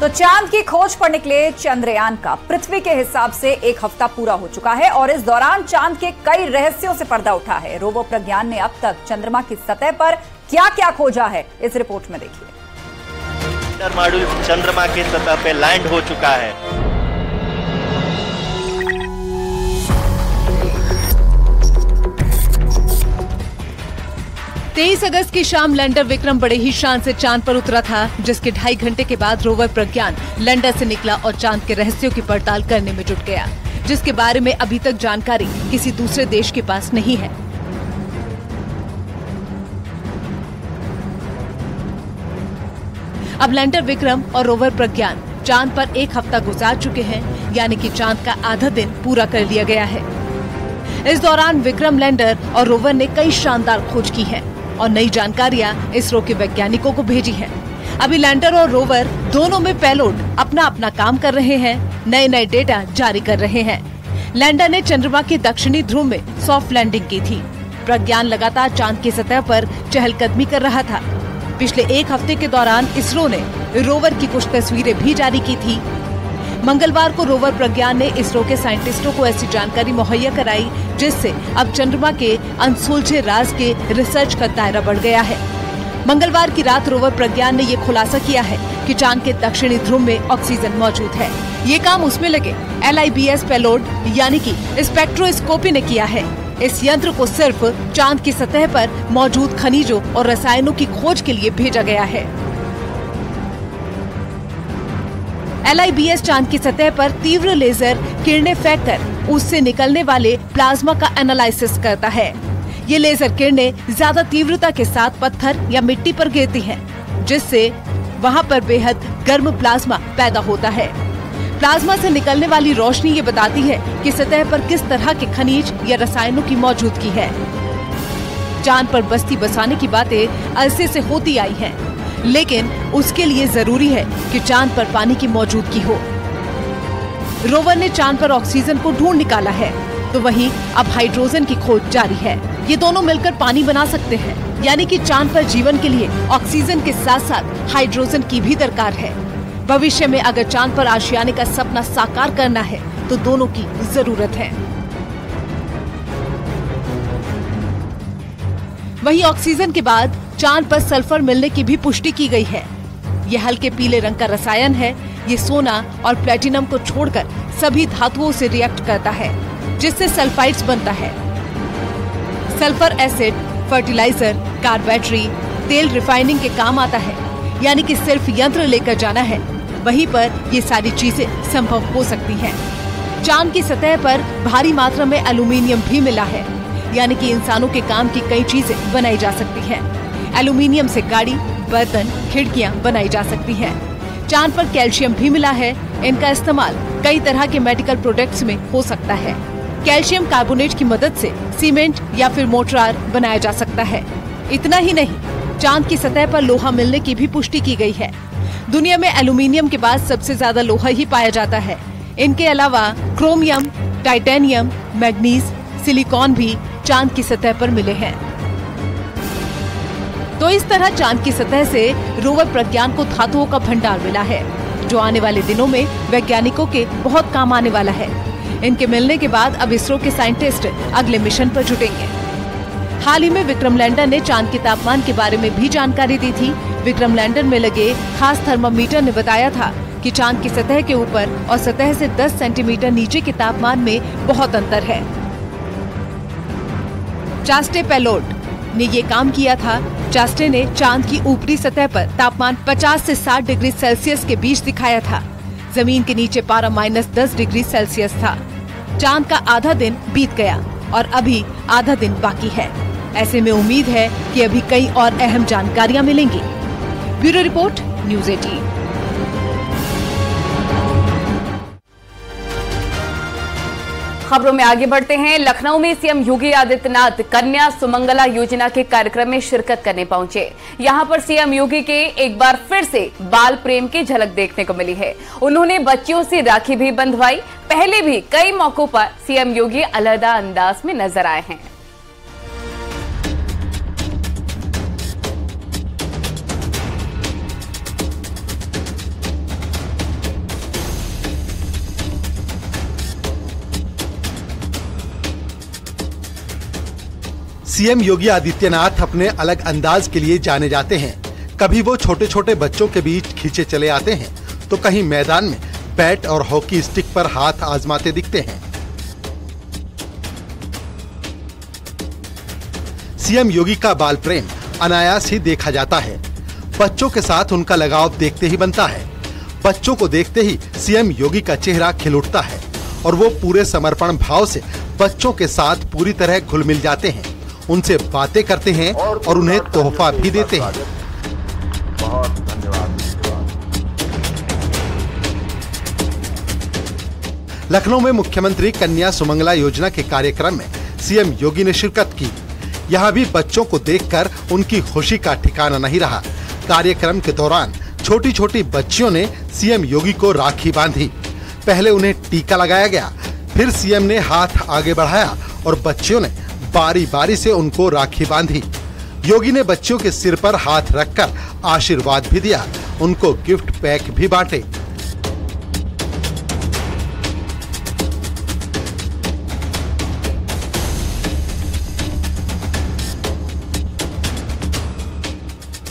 तो चांद की खोज पर निकले चंद्रयान का पृथ्वी के हिसाब से 1 हफ्ता पूरा हो चुका है और इस दौरान चांद के कई रहस्यों से पर्दा उठा है। रोवर प्रज्ञान ने अब तक चंद्रमा की सतह पर क्या क्या खोजा है, इस रिपोर्ट में देखिए। मॉड्यूल चंद्रमा की सतह पे लैंड हो चुका है। 23 अगस्त की शाम लैंडर विक्रम बड़े ही शान से चांद पर उतरा था, जिसके 2.5 घंटे के बाद रोवर प्रज्ञान लैंडर से निकला और चांद के रहस्यों की पड़ताल करने में जुट गया, जिसके बारे में अभी तक जानकारी किसी दूसरे देश के पास नहीं है। अब लैंडर विक्रम और रोवर प्रज्ञान चांद पर 1 हफ्ता गुजार चुके हैं, यानी कि चांद का आधा दिन पूरा कर लिया गया है। इस दौरान विक्रम लैंडर और रोवर ने कई शानदार खोज की है और नई जानकारियां इसरो के वैज्ञानिकों को भेजी है। अभी लैंडर और रोवर दोनों में पेलोड अपना अपना काम कर रहे हैं, नए नए डेटा जारी कर रहे हैं। लैंडर ने चंद्रमा के दक्षिणी ध्रुव में सॉफ्ट लैंडिंग की थी। प्रज्ञान लगातार चांद की सतह पर चहलकदमी कर रहा था। पिछले 1 हफ्ते के दौरान इसरो ने रोवर की कुछ तस्वीरें भी जारी की थी। मंगलवार को रोवर प्रज्ञान ने इसरो के साइंटिस्टों को ऐसी जानकारी मुहैया कराई, जिससे अब चंद्रमा के अनसुलझे राज के रिसर्च का दायरा बढ़ गया है। मंगलवार की रात रोवर प्रज्ञान ने ये खुलासा किया है कि चांद के दक्षिणी ध्रुव में ऑक्सीजन मौजूद है। ये काम उसमें लगे LIBS पेलोड यानी कि स्पेक्ट्रोस्कोपी ने किया है। इस यंत्र को सिर्फ चांद की सतह पर मौजूद खनिजों और रसायनों की खोज के लिए भेजा गया है। LIBS चांद की सतह पर तीव्र लेजर किरणें फेंककर उससे निकलने वाले प्लाज्मा का एनालिसिस करता है। ये लेजर किरणें ज्यादा तीव्रता के साथ पत्थर या मिट्टी पर गिरती हैं, जिससे वहां पर बेहद गर्म प्लाज्मा पैदा होता है। प्लाज्मा से निकलने वाली रोशनी ये बताती है कि सतह पर किस तरह के खनिज या रसायनों की मौजूदगी है। चांद पर बस्ती बसाने की बातें अरसे से होती आई हैं, लेकिन उसके लिए जरूरी है कि चांद पर पानी की मौजूदगी हो। रोवर ने चांद पर ऑक्सीजन को ढूंढ निकाला है, तो वहीं अब हाइड्रोजन की खोज जारी है। ये दोनों मिलकर पानी बना सकते हैं, यानी कि चांद पर जीवन के लिए ऑक्सीजन के साथ साथ हाइड्रोजन की भी दरकार है। भविष्य में अगर चांद पर आशियाने का सपना साकार करना है, तो दोनों की जरूरत है। वहीं ऑक्सीजन के बाद चांद पर सल्फर मिलने की भी पुष्टि की गई है। यह हल्के पीले रंग का रसायन है। ये सोना और प्लेटिनम को छोड़कर सभी धातुओं से रिएक्ट करता है, जिससे सल्फाइड्स बनता है। Sulphur acid fertiliser, car battery, तेल रिफाइनिंग के काम आता है, यानी कि सिर्फ यंत्र लेकर जाना है, वहीं पर ये सारी चीजें संभव हो सकती हैं। चांद की सतह पर भारी मात्रा में एल्यूमीनियम भी मिला है, यानी कि इंसानों के काम की कई चीजें बनाई जा सकती हैं। एल्यूमीनियम से गाड़ी, बर्तन, खिड़कियां बनाई जा सकती हैं। चांद पर कैल्शियम भी मिला है। इनका इस्तेमाल कई तरह के मेडिकल प्रोडक्ट्स में हो सकता है। कैल्शियम कार्बोनेट की मदद से सीमेंट या फिर मोर्टार बनाया जा सकता है। इतना ही नहीं, चांद की सतह पर लोहा मिलने की भी पुष्टि की गई है। दुनिया में एल्यूमीनियम के बाद सबसे ज्यादा लोहा ही पाया जाता है। इनके अलावा क्रोमियम, टाइटेनियम, मैग्नीज, सिलिकॉन भी चांद की सतह पर मिले हैं। तो इस तरह चांद की सतह से रोवर प्रज्ञान को धातुओं का भंडार मिला है, जो आने वाले दिनों में वैज्ञानिकों के बहुत काम आने वाला है। इनके मिलने के बाद अब इसरो के साइंटिस्ट अगले मिशन पर जुटेंगे। हाल ही में विक्रम लैंडर ने चांद के तापमान के बारे में भी जानकारी दी थी। विक्रम लैंडर में लगे खास थर्मामीटर ने बताया था कि चांद की सतह के ऊपर और सतह से 10 सेंटीमीटर नीचे के तापमान में बहुत अंतर है। चास्टे पेलोड ने ये काम किया था। चास्टे ने चांद की ऊपरी सतह पर तापमान 50 से 60 डिग्री सेल्सियस के बीच दिखाया था। जमीन के नीचे पारा -10 डिग्री सेल्सियस था। चांद का आधा दिन बीत गया और अभी आधा दिन बाकी है। ऐसे में उम्मीद है कि अभी कई और अहम जानकारियां मिलेंगी। Bureau report, news 18। खबरों में आगे बढ़ते हैं। लखनऊ में सीएम योगी आदित्यनाथ कन्या सुमंगला योजना के कार्यक्रम में शिरकत करने पहुंचे। यहां पर सीएम योगी के एक बार फिर से बाल प्रेम की झलक देखने को मिली है। उन्होंने बच्चियों से राखी भी बंधवाई। पहले भी कई मौकों पर सीएम योगी अलहदा अंदाज में नजर आए हैं। सीएम योगी आदित्यनाथ अपने अलग अंदाज के लिए जाने जाते हैं। कभी वो छोटे छोटे बच्चों के बीच खींचे चले आते हैं, तो कहीं मैदान में बैट और हॉकी स्टिक पर हाथ आजमाते दिखते हैं। सीएम योगी का बाल प्रेम अनायास ही देखा जाता है। बच्चों के साथ उनका लगाव देखते ही बनता है। बच्चों को देखते ही सीएम योगी का चेहरा खिल उठता है और वो पूरे समर्पण भाव से बच्चों के साथ पूरी तरह घुल मिल जाते हैं, उनसे बातें करते हैं और उन्हें तोहफा भी देते हैं। बहुत धन्यवाद। लखनऊ में मुख्यमंत्री कन्या सुमंगला योजना के कार्यक्रम में सीएम योगी ने शिरकत की। यहाँ भी बच्चों को देखकर उनकी खुशी का ठिकाना नहीं रहा। कार्यक्रम के दौरान छोटी छोटी बच्चियों ने सीएम योगी को राखी बांधी। पहले उन्हें टीका लगाया गया, फिर सीएम ने हाथ आगे बढ़ाया और बच्चियों ने बारी बारी से उनको राखी बांधी। योगी ने बच्चियों के सिर पर हाथ रखकर आशीर्वाद भी दिया, उनको गिफ्ट पैक भी बांटे।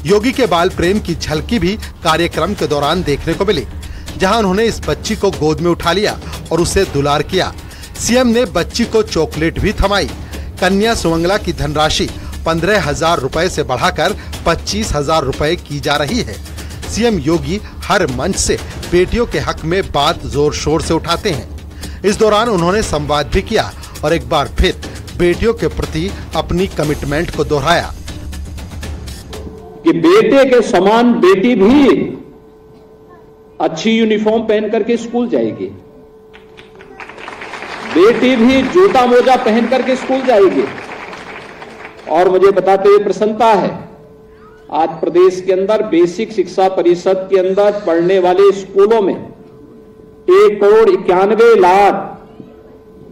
योगी के बाल प्रेम की झलकी भी कार्यक्रम के दौरान देखने को मिली, जहां उन्होंने इस बच्ची को गोद में उठा लिया और उसे दुलार किया। सीएम ने बच्ची को चॉकलेट भी थमाई। कन्या सुमंगला की धनराशि 15,000 रुपए से बढ़ाकर 25,000 रुपए की जा रही है। सीएम योगी हर मंच से बेटियों के हक में बात जोर शोर से उठाते हैं। इस दौरान उन्होंने संवाद भी किया और एक बार फिर बेटियों के प्रति अपनी कमिटमेंट को दोहराया कि बेटे के समान बेटी भी अच्छी यूनिफॉर्म पहन करके स्कूल जाएगी, बेटी भी जूता मोजा पहन करके स्कूल जाएगी। और मुझे बताते हुए प्रसन्नता है, आज प्रदेश के अंदर बेसिक शिक्षा परिषद के अंदर पढ़ने वाले स्कूलों में 1,91,00,000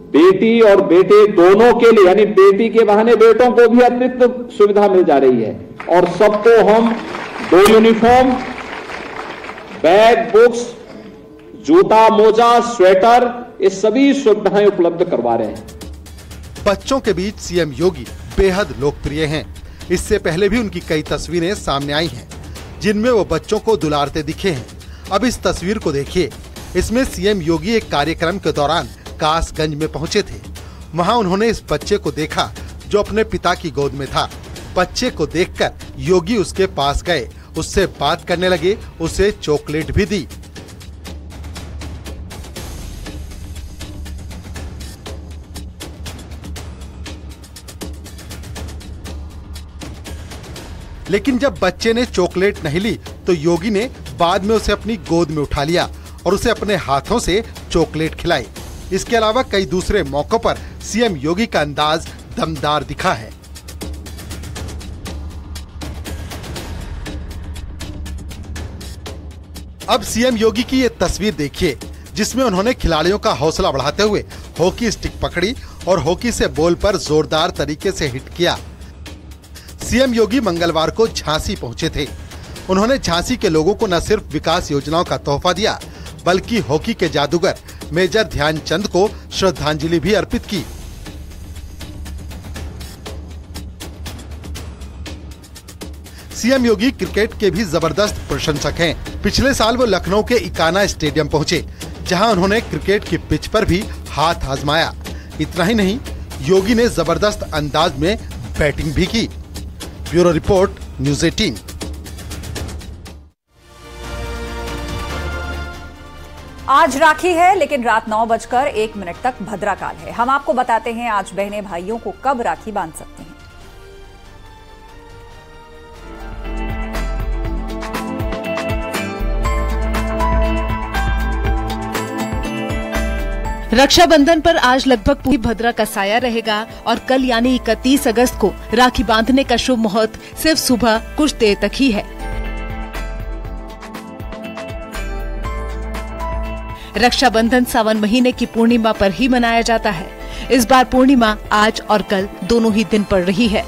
बेटी और बेटे दोनों के लिए, यानी बेटी के बहाने बेटों को भी अतिरिक्त सुविधा मिल जा रही है। और सबको हम 2 यूनिफॉर्म, बैग, बुक्स, जूता मोजा, स्वेटर, ये सभी सुविधाएं उपलब्ध करवा रहे हैं। बच्चों के बीच सीएम योगी बेहद लोकप्रिय हैं। इससे पहले भी उनकी कई तस्वीरें सामने आई हैं, जिनमें वो बच्चों को दुलारते दिखे हैं। अब इस तस्वीर को देखिए। इसमें सीएम योगी एक कार्यक्रम के दौरान कासगंज में पहुंचे थे। वहां उन्होंने इस बच्चे को देखा जो अपने पिता की गोद में था। बच्चे को देखकर योगी उसके पास गए, उससे बात करने लगे, उसे चॉकलेट भी दी। लेकिन जब बच्चे ने चॉकलेट नहीं ली तो योगी ने बाद में उसे अपनी गोद में उठा लिया और उसे अपने हाथों से चॉकलेट खिलाई। इसके अलावा कई दूसरे मौकों पर सीएम योगी का अंदाज दमदार दिखा है। अब सीएम योगी की ये तस्वीर देखिए, जिसमें उन्होंने खिलाड़ियों का हौसला बढ़ाते हुए हॉकी स्टिक पकड़ी और हॉकी से बॉल पर जोरदार तरीके से हिट किया। सीएम योगी मंगलवार को झांसी पहुंचे थे। उन्होंने झांसी के लोगों को न सिर्फ विकास योजनाओं का तोहफा दिया, बल्कि हॉकी के जादूगर मेजर ध्यानचंद को श्रद्धांजलि भी अर्पित की। सीएम योगी क्रिकेट के भी जबरदस्त प्रशंसक हैं। पिछले साल वो लखनऊ के इकाना स्टेडियम पहुंचे, जहां उन्होंने क्रिकेट की पिच पर भी हाथ आजमाया। इतना ही नहीं, योगी ने जबरदस्त अंदाज में बैटिंग भी की। Bureau report, news 18। आज राखी है, लेकिन रात 9:01 तक भद्राकाल है। हम आपको बताते हैं आज बहनें भाइयों को कब राखी बांध सकते हैं। रक्षाबंधन पर आज लगभग पूरी भद्रा का साया रहेगा और कल यानी 31 अगस्त को राखी बांधने का शुभ मुहूर्त सिर्फ सुबह कुछ देर तक ही है। रक्षाबंधन सावन महीने की पूर्णिमा पर ही मनाया जाता है। इस बार पूर्णिमा आज और कल दोनों ही दिन पड़ रही है।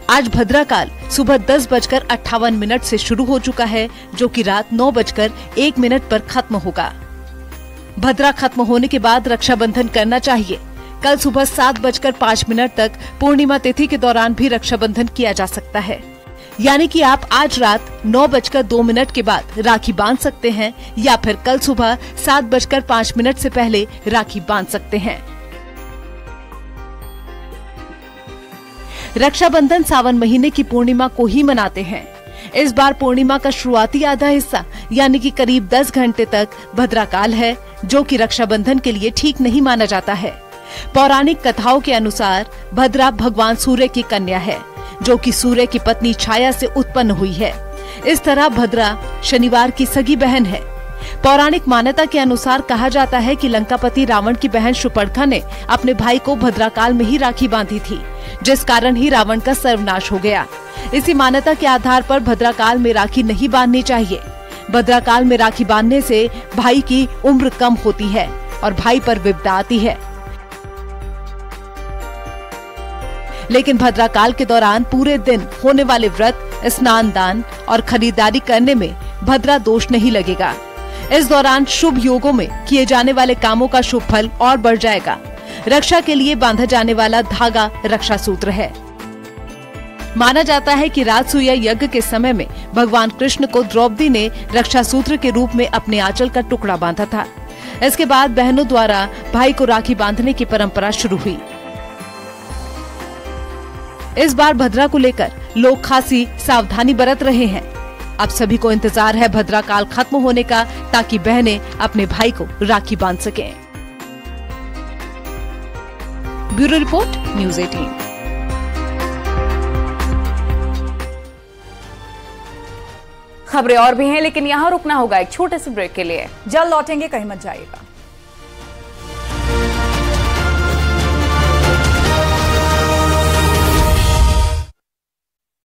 आज भद्राकाल सुबह 10:58 से शुरू हो चुका है, जो कि रात 9:01 पर खत्म होगा। भद्रा खत्म होने के बाद रक्षाबंधन करना चाहिए। कल सुबह 7:05 तक पूर्णिमा तिथि के दौरान भी रक्षाबंधन किया जा सकता है। यानी कि आप आज रात 9:02 के बाद राखी बांध सकते हैं या फिर कल सुबह 7:05 से पहले राखी बांध सकते हैं। रक्षाबंधन सावन महीने की पूर्णिमा को ही मनाते हैं। इस बार पूर्णिमा का शुरुआती आधा हिस्सा यानी कि करीब 10 घंटे तक भद्राकाल है, जो कि रक्षाबंधन के लिए ठीक नहीं माना जाता है। पौराणिक कथाओं के अनुसार भद्रा भगवान सूर्य की कन्या है, जो कि सूर्य की पत्नी छाया से उत्पन्न हुई है। इस तरह भद्रा शनिवार की सगी बहन है। पौराणिक मान्यता के अनुसार कहा जाता है कि लंकापति रावण की बहन शूर्पणखा ने अपने भाई को भद्राकाल में ही राखी बांधी थी, जिस कारण ही रावण का सर्वनाश हो गया। इसी मान्यता के आधार पर भद्राकाल में राखी नहीं बांधनी चाहिए। भद्राकाल में राखी बांधने से भाई की उम्र कम होती है और भाई पर विपदा आती है। लेकिन भद्राकाल के दौरान पूरे दिन होने वाले व्रत, स्नान दान और खरीदारी करने में भद्रा दोष नहीं लगेगा। इस दौरान शुभ योगों में किए जाने वाले कामों का शुभ फल और बढ़ जाएगा। रक्षा के लिए बांधा जाने वाला धागा रक्षा सूत्र है। माना जाता है कि राजसूय यज्ञ के समय में भगवान कृष्ण को द्रौपदी ने रक्षा सूत्र के रूप में अपने आंचल का टुकड़ा बांधा था। इसके बाद बहनों द्वारा भाई को राखी बांधने की परंपरा शुरू हुई। इस बार भद्रा को लेकर लोग खासी सावधानी बरत रहे हैं। अब सभी को इंतजार है भद्राकाल खत्म होने का, ताकि बहनें अपने भाई को राखी बांध सकें। Bureau report, news 18। खबरें और भी हैं, लेकिन यहाँ रुकना होगा एक छोटे से ब्रेक के लिए। जल्द लौटेंगे, कहीं मत जाइएगा।